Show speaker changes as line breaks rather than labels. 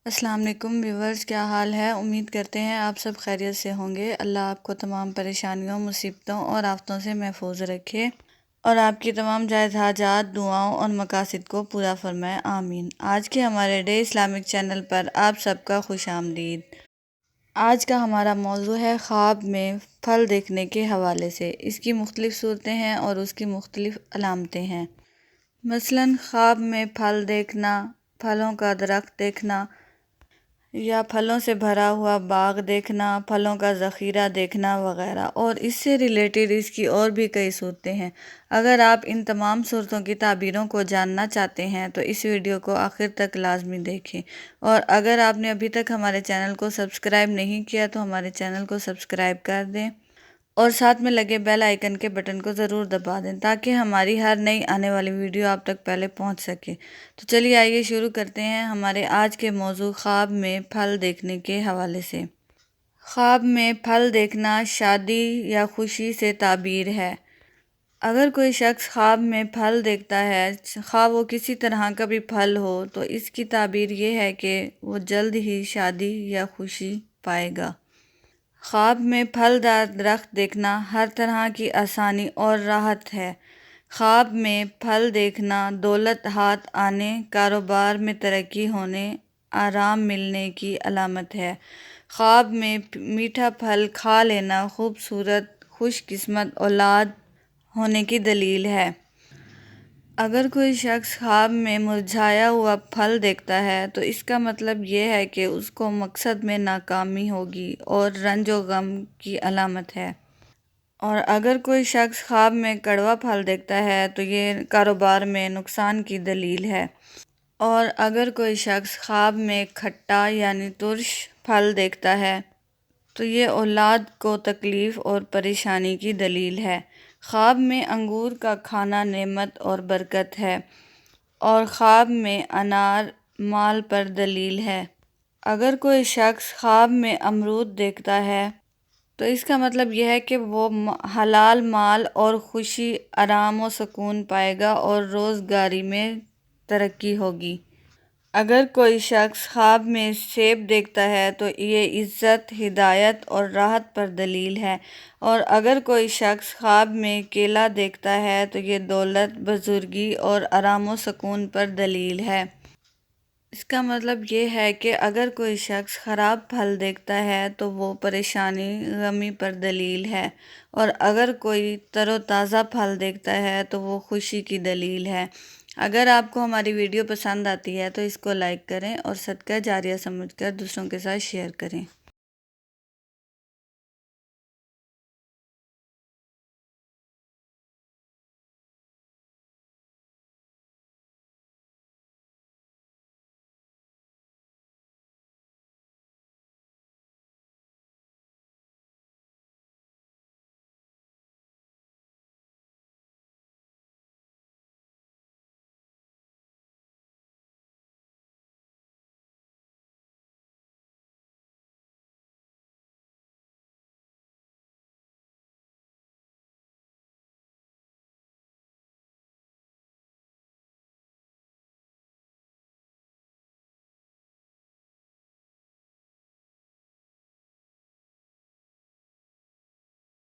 السلام علیکم ویورز، کیا حال ہے؟ امید کرتے ہیں آپ سب خیریت سے ہوں گے۔ اللہ آپ کو تمام پریشانیوں، مصیبتوں اور آفتوں سے محفوظ رکھے اور آپ کی تمام جائز حاجات، دعاؤں اور مقاصد کو پورا فرمائے، آمین۔ آج کے ہمارے ڈے اسلامک چینل پر آپ سب کا خوش آمدید۔ آج کا ہمارا موضوع ہے خواب میں پھل دیکھنے کے حوالے سے۔ اس کی مختلف صورتیں ہیں اور اس کی مختلف علامتیں ہیں۔ مثلاً خواب میں پھل دیکھنا، پھلوں کا درخت دیکھنا یا پھلوں سے بھرا ہوا باغ دیکھنا، پھلوں کا ذخیرہ دیکھنا وغیرہ، اور اس سے ریلیٹڈ اس کی اور بھی کئی صورتیں ہیں۔ اگر آپ ان تمام صورتوں کی تعبیروں کو جاننا چاہتے ہیں تو اس ویڈیو کو آخر تک لازمی دیکھیں، اور اگر آپ نے ابھی تک ہمارے چینل کو سبسکرائب نہیں کیا تو ہمارے چینل کو سبسکرائب کر دیں اور ساتھ میں لگے بیل آئیکن کے بٹن کو ضرور دبا دیں تاکہ ہماری ہر نئی آنے والی ویڈیو آپ تک پہلے پہنچ سکے۔ تو چلیے آئیے شروع کرتے ہیں ہمارے آج کے موضوع خواب میں پھل دیکھنے کے حوالے سے۔ خواب میں پھل دیکھنا شادی یا خوشی سے تعبیر ہے۔ اگر کوئی شخص خواب میں پھل دیکھتا ہے، خواہ وہ کسی طرح کا بھی پھل ہو، تو اس کی تعبیر یہ ہے کہ وہ جلد ہی شادی یا خوشی پائے گا۔ خواب میں پھل دار درخت دیکھنا ہر طرح کی آسانی اور راحت ہے۔ خواب میں پھل دیکھنا دولت ہاتھ آنے، کاروبار میں ترقی ہونے، آرام ملنے کی علامت ہے۔ خواب میں میٹھا پھل کھا لینا خوبصورت، خوش قسمت اولاد ہونے کی دلیل ہے۔ اگر کوئی شخص خواب میں مرجھایا ہوا پھل دیکھتا ہے تو اس کا مطلب یہ ہے کہ اس کو مقصد میں ناکامی ہوگی اور رنج و غم کی علامت ہے۔ اور اگر کوئی شخص خواب میں کڑوا پھل دیکھتا ہے تو یہ کاروبار میں نقصان کی دلیل ہے۔ اور اگر کوئی شخص خواب میں کھٹا یعنی ترش پھل دیکھتا ہے تو یہ اولاد کو تکلیف اور پریشانی کی دلیل ہے۔ خواب میں انگور کا کھانا نعمت اور برکت ہے، اور خواب میں انار مال پر دلیل ہے۔ اگر کوئی شخص خواب میں امرود دیکھتا ہے تو اس کا مطلب یہ ہے کہ وہ حلال مال اور خوشی، آرام و سکون پائے گا اور روزگاری میں ترقی ہوگی۔ اگر کوئی شخص خواب میں سیب دیکھتا ہے تو یہ عزت، ہدایت اور راحت پر دلیل ہے، اور اگر کوئی شخص خواب میں کیلا دیکھتا ہے تو یہ دولت، بزرگی اور آرام و سکون پر دلیل ہے۔ اس کا مطلب یہ ہے کہ اگر کوئی شخص خراب پھل دیکھتا ہے تو وہ پریشانی، غمی پر دلیل ہے، اور اگر کوئی تر و تازہ پھل دیکھتا ہے تو وہ خوشی کی دلیل ہے۔ اگر آپ کو ہماری ویڈیو پسند آتی ہے تو اس کو لائک کریں اور صدقہ جاریہ سمجھ کر دوسروں کے ساتھ شیئر کریں۔